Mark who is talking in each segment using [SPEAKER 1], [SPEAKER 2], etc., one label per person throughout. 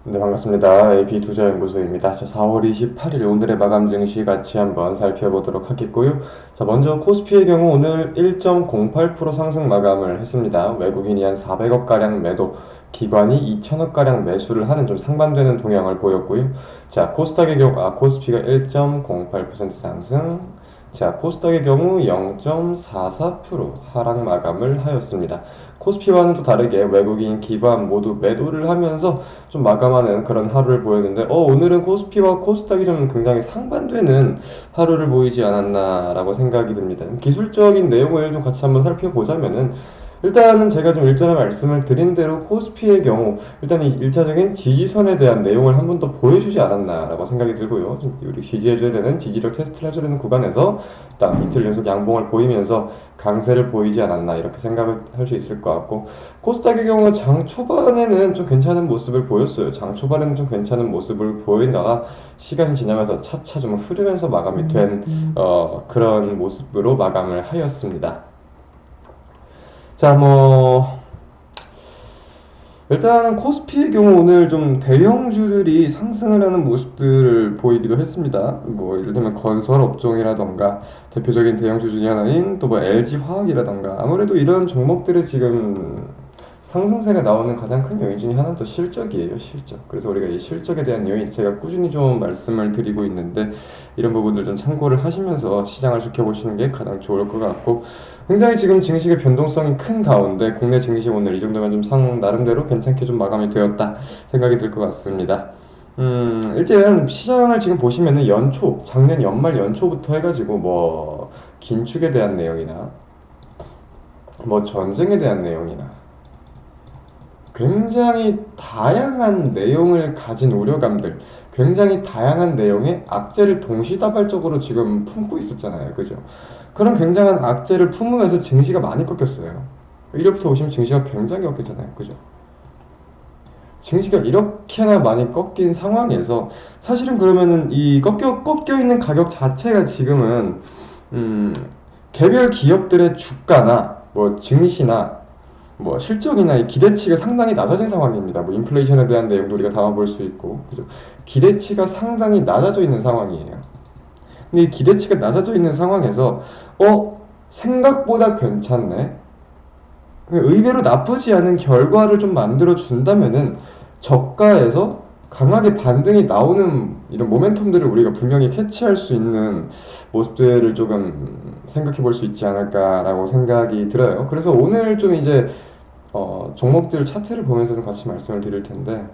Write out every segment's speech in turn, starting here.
[SPEAKER 1] 네, 반갑습니다. AP투자연구소입니다. 자, 4월 28일 오늘의 마감 증시 같이 한번 살펴보도록 하겠고요. 자, 먼저 코스피의 경우 오늘 1.08% 상승 마감을 했습니다. 외국인이 한 400억가량 매도, 기관이 2천억가량 매수를 하는 좀 상반되는 동향을 보였고요. 자, 코스닥의 경우, 코스피가 1.08% 상승, 자, 코스닥의 경우 0.44% 하락 마감을 하였습니다. 코스피와는 또 다르게 외국인 기관 모두 매도를 하면서 좀 마감하는 그런 하루를 보였는데, 오늘은 코스피와 코스닥이 좀 굉장히 상반되는 하루를 보이지 않았나라고 생각이 듭니다. 기술적인 내용을 좀 같이 한번 살펴보자면은, 일단은 제가 좀 일전에 말씀을 드린 대로 코스피의 경우 일단 이 1차적인 지지선에 대한 내용을 한 번 더 보여주지 않았나라고 생각이 들고요. 좀 우리 지지해줘야 되는 지지력 테스트를 해줘야 되는 구간에서 딱 이틀 연속 양봉을 보이면서 강세를 보이지 않았나 이렇게 생각을 할 수 있을 것 같고, 코스닥의 경우 장 초반에는 좀 괜찮은 모습을 보였어요. 장 초반에는 좀 괜찮은 모습을 보이다가 시간이 지나면서 차차 좀 흐르면서 마감이 된 그런 모습으로 마감을 하였습니다. 자, 일단은 코스피의 경우 오늘 좀 대형주들이 상승을 하는 모습들을 보이기도 했습니다. 뭐 예를 들면 건설 업종이라던가 대표적인 대형주 중에 하나인 또 뭐 LG 화학이라던가, 아무래도 이런 종목들의 지금 상승세가 나오는 가장 큰 요인 중에 하나는 또 실적이에요, 실적. 그래서 우리가 이 실적에 대한 요인, 제가 꾸준히 좀 말씀을 드리고 있는데, 이런 부분들 좀 참고를 하시면서 시장을 지켜보시는 게 가장 좋을 것 같고, 굉장히 지금 증시의 변동성이 큰 가운데 국내 증시 오늘 이 정도면 좀 나름대로 괜찮게 좀 마감이 되었다 생각이 들 것 같습니다. 일단 시장을 지금 보시면은 연초, 작년 연말 연초부터 해가지고 뭐 긴축에 대한 내용이나 뭐 전쟁에 대한 내용이나 굉장히 다양한 내용을 가진 우려감들, 굉장히 다양한 내용의 악재를 동시다발적으로 지금 품고 있었잖아요. 그죠? 그런 굉장한 악재를 품으면서 증시가 많이 꺾였어요. 1월부터 보시면 증시가 굉장히 꺾였잖아요. 그죠? 증시가 이렇게나 많이 꺾인 상황에서 사실은 그러면은 이 꺾여 있는 가격 자체가 지금은 음, 개별 기업들의 주가나 뭐 증시나 뭐 실적이나 이 기대치가 상당히 낮아진 상황입니다. 뭐 인플레이션에 대한 내용도 우리가 담아볼 수 있고, 그죠? 기대치가 상당히 낮아져 있는 상황이에요. 근데 이 기대치가 낮아져 있는 상황에서 생각보다 괜찮네. 의외로 나쁘지 않은 결과를 좀 만들어 준다면은 저가에서 강하게 반등이 나오는 이런 모멘텀들을 우리가 분명히 캐치할 수 있는 모습들을 조금 생각해 볼 수 있지 않을까라고 생각이 들어요. 그래서 오늘 좀 이제 종목들 차트를 보면서 좀 같이 말씀을 드릴 텐데,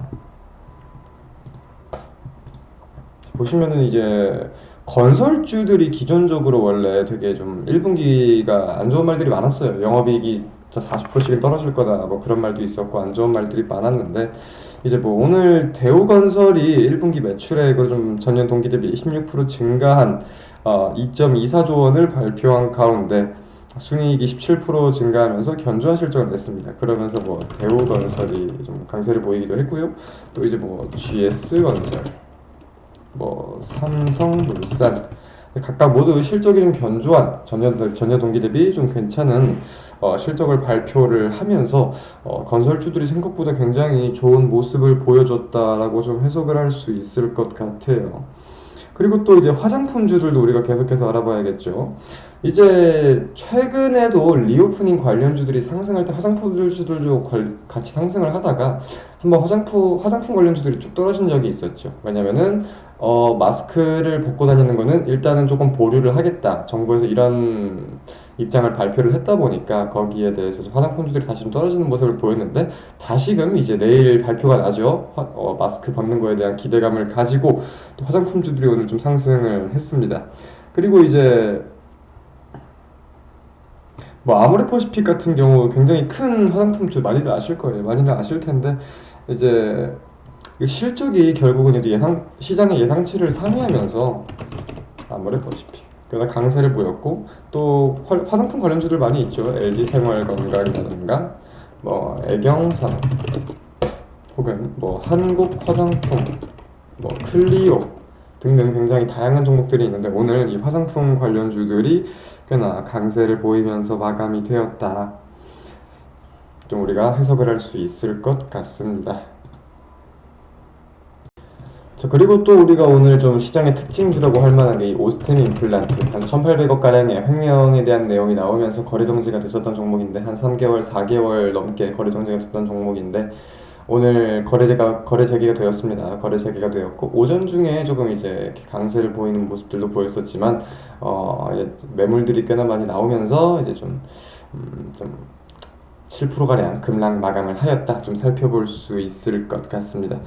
[SPEAKER 1] 보시면은 이제 건설주들이 기존적으로 원래 되게 좀 1분기가 안 좋은 말들이 많았어요. 영업이익이 40%씩은 떨어질 거다, 뭐 그런 말도 있었고 안 좋은 말들이 많았는데, 이제 뭐 오늘 대우건설이 1분기 매출액으로 좀 전년 동기 대비 26% 증가한 2.24조 원을 발표한 가운데 순이익이 17% 증가하면서 견조한 실적을 냈습니다. 그러면서 뭐 대우건설이 좀 강세를 보이기도 했고요. 또 이제 뭐 GS건설, 뭐 삼성물산, 각각 모두 실적이 좀 견조한 전년 동기 대비 좀 괜찮은 실적을 발표를 하면서 건설주들이 생각보다 굉장히 좋은 모습을 보여줬다라고 좀 해석을 할 수 있을 것 같아요. 그리고 또 이제 화장품주들도 우리가 계속해서 알아봐야겠죠. 이제 최근에도 리오프닝 관련주들이 상승할 때 화장품주들도 같이 상승을 하다가 한번 화장품 관련주들이 쭉 떨어진 적이 있었죠. 왜냐면은 마스크를 벗고 다니는 거는 일단은 조금 보류를 하겠다, 정부에서 이런 입장을 발표를 했다 보니까 거기에 대해서 화장품주들이 다시 좀 떨어지는 모습을 보였는데, 다시금 이제 내일 발표가 나죠. 마스크 벗는 거에 대한 기대감을 가지고 또 화장품주들이 오늘 좀 상승을 했습니다. 그리고 이제 뭐 아모레퍼시픽 같은 경우 굉장히 큰 화장품주 많이들 아실 거예요. 많이들 아실 텐데, 이제 이 실적이 결국은 이제 시장의 예상치를 상회하면서 아모레퍼시픽 꽤나 강세를 보였고, 또 화장품 관련주들 많이 있죠. LG생활건강이라든가 뭐 애경산업, 혹은 뭐 한국화장품, 뭐 클리오 등등 굉장히 다양한 종목들이 있는데, 오늘 이 화장품 관련주들이 꽤나 강세를 보이면서 마감이 되었다, 좀 우리가 해석을 할 수 있을 것 같습니다. 자, 그리고 또 우리가 오늘 좀 시장의 특징주라고 할 만한 게 이 오스템 임플란트 한 1,800억 가량의 횡령에 대한 내용이 나오면서 거래 정지가 됐었던 종목인데 한 3개월, 4개월 넘게 거래 정지가 됐던 종목인데 오늘 거래 재개가 되었습니다. 거래 재개가 되었고 오전 중에 조금 이제 이렇게 강세를 보이는 모습들도 보였었지만 이제 매물들이 꽤나 많이 나오면서 이제 좀 7%가량 급락 마감을 하였다. 좀 살펴볼 수 있을 것 같습니다.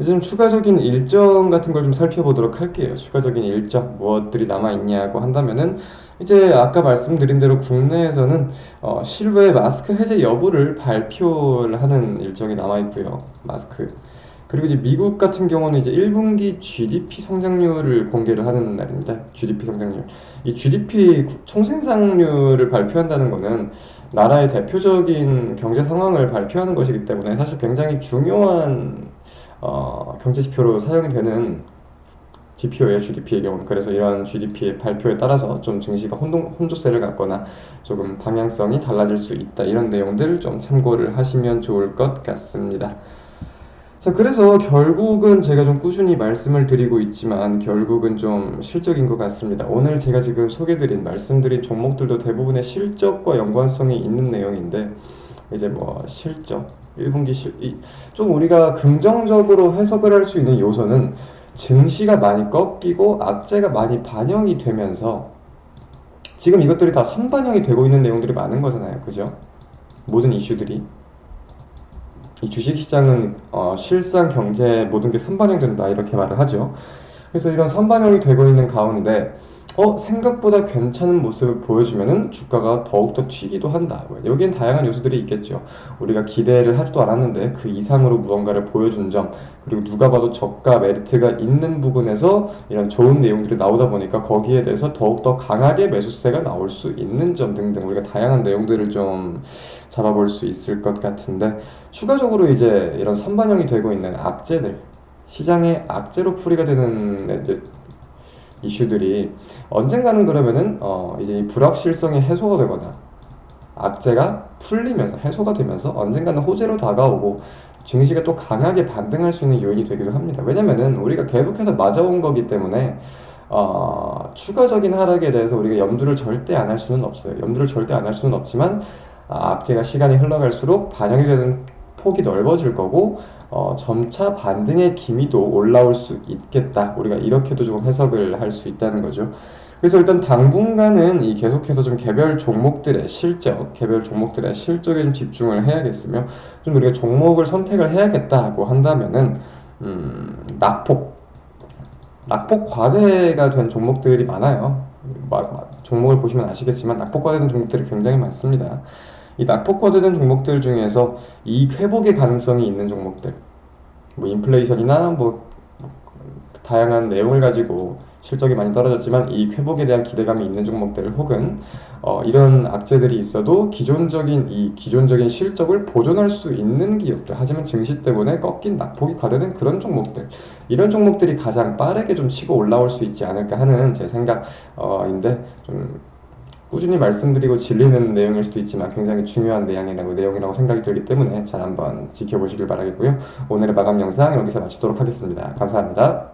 [SPEAKER 1] 이제 좀 추가적인 일정 같은 걸 좀 살펴보도록 할게요. 추가적인 일정, 무엇들이 남아있냐고 한다면은, 이제 아까 말씀드린 대로 국내에서는 실외 마스크 해제 여부를 발표를 하는 일정이 남아있고요. 마스크. 그리고 이제 미국 같은 경우는 이제 1분기 GDP 성장률을 공개를 하는 날입니다. GDP 성장률. 이 GDP 총생산률을 발표한다는 거는 나라의 대표적인 경제 상황을 발표하는 것이기 때문에 사실 굉장히 중요한 경제 지표로 사용이 되는 지표예요, GDP의 경우는. 그래서 이런 GDP의 발표에 따라서 좀 증시가 혼조세를 갖거나 조금 방향성이 달라질 수 있다. 이런 내용들 좀 참고를 하시면 좋을 것 같습니다. 자, 그래서 결국은 제가 좀 꾸준히 말씀을 드리고 있지만 결국은 좀 실적인 것 같습니다. 오늘 제가 지금 말씀드린 종목들도 대부분의 실적과 연관성이 있는 내용인데 이제 뭐 실적, 1분기 좀 우리가 긍정적으로 해석을 할 수 있는 요소는 증시가 많이 꺾이고 악재가 많이 반영이 되면서 지금 이것들이 다 선반영이 되고 있는 내용들이 많은 거잖아요. 그죠? 모든 이슈들이. 이 주식시장은 실상 경제에 모든 게 선반영된다 이렇게 말을 하죠. 그래서 이런 선반영이 되고 있는 가운데 생각보다 괜찮은 모습을 보여주면은 주가가 더욱더 튀기도 한다. 여기엔 다양한 요소들이 있겠죠. 우리가 기대를 하지도 않았는데 그 이상으로 무언가를 보여준 점, 그리고 누가 봐도 저가 메리트가 있는 부분에서 이런 좋은 내용들이 나오다 보니까 거기에 대해서 더욱더 강하게 매수세가 나올 수 있는 점 등등 우리가 다양한 내용들을 좀 잡아볼 수 있을 것 같은데, 추가적으로 이제 이런 선반영이 되고 있는 악재들, 시장의 악재로 풀이가 되는 이슈들이 언젠가는 그러면은 이제 이 불확실성이 해소가 되거나 악재가 풀리면서 해소가 되면서 언젠가는 호재로 다가오고 증시가 또 강하게 반등할 수 있는 요인이 되기도 합니다. 왜냐면은 우리가 계속해서 맞아온 거기 때문에 추가적인 하락에 대해서 우리가 염두를 절대 안 할 수는 없어요. 염두를 절대 안 할 수는 없지만 악재가 시간이 흘러갈수록 반영이 되는 폭이 넓어질 거고 점차 반등의 기미도 올라올 수 있겠다. 우리가 이렇게도 조금 해석을 할 수 있다는 거죠. 그래서 일단 당분간은 이 계속해서 좀 개별 종목들의 실적에 좀 집중을 해야겠으며, 좀 우리가 종목을 선택을 해야겠다고 한다면은 낙폭 과대가 된 종목들이 많아요. 종목을 보시면 아시겠지만 낙폭 과대된 종목들이 굉장히 많습니다. 이 낙폭 과대된 종목들 중에서 이익 회복의 가능성이 있는 종목들, 뭐 인플레이션이나 뭐 다양한 내용을 가지고 실적이 많이 떨어졌지만 이익 회복에 대한 기대감이 있는 종목들, 혹은 이런 악재들이 있어도 기존적인 실적을 보존할 수 있는 기업들, 하지만 증시 때문에 꺾인 낙폭이 과대된 그런 종목들, 이런 종목들이 가장 빠르게 좀 치고 올라올 수 있지 않을까 하는 제 생각인데, 좀 꾸준히 말씀드리고 질리는 내용일 수도 있지만 굉장히 중요한 내용이라고 생각이 들기 때문에 잘 한번 지켜보시길 바라겠고요. 오늘의 마감 영상 여기서 마치도록 하겠습니다. 감사합니다.